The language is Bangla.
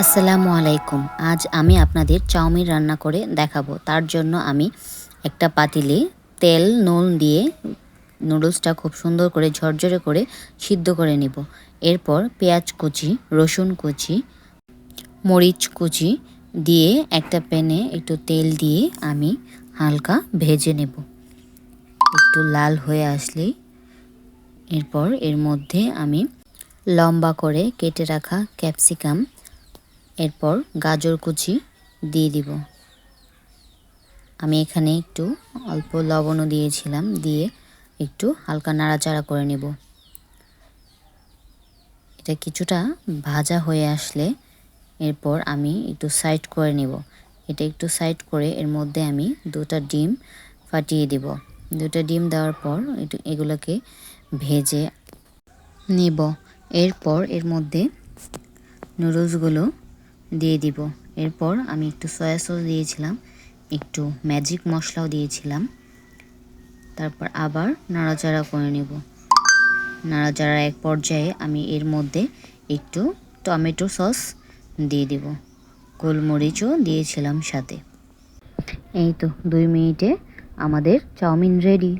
আসসালামু আলাইকুম। আজ আমি আপনাদের চাউমিন রান্না করে দেখাবো। তার জন্য আমি একটা পাতিলে তেল নুন দিয়ে নুডলসটা খুব সুন্দর করে ঝরঝরে করে সিদ্ধ করে নিব। এরপর পেঁয়াজ কুচি, রসুন কুচি, মরিচ কুচি দিয়ে একটা প্যানে একটু তেল দিয়ে আমি হালকা ভেজে নেব। একটু লাল হয়ে আসলেই এরপর এর মধ্যে আমি লম্বা করে কেটে রাখা ক্যাপসিকাম, এরপর গাজর কুচি দিয়ে দিব। আমি এখানে একটু অল্প লবণও দিয়েছিলাম, দিয়ে একটু হালকা নাড়াচাড়া করে নেব। এটা কিছুটা ভাজা হয়ে আসলে এরপর আমি একটু সাইড করে নেব। এটা একটু সাইড করে এর মধ্যে আমি দুটো ডিম ফাটিয়ে দেব। দুটো ডিম দেওয়ার পর এগুলোকে ভেজে নেব। এরপর এর মধ্যে নুডলসগুলো দিয়ে দিব। এরপর আমি একটু সয়া সস দিয়েছিলাম, একটু ম্যাজিক মশলাও দিয়েছিলাম। তারপর আবার নাড়াচাড়া করে নেব। নাড়াচাড়ার এক পর্যায়ে আমি এর মধ্যে একটু টমেটো সস দিয়ে দিব, গোলমরিচও দিয়েছিলাম সাথে। এই তো 2 মিনিটে আমাদের চাউমিন রেডি।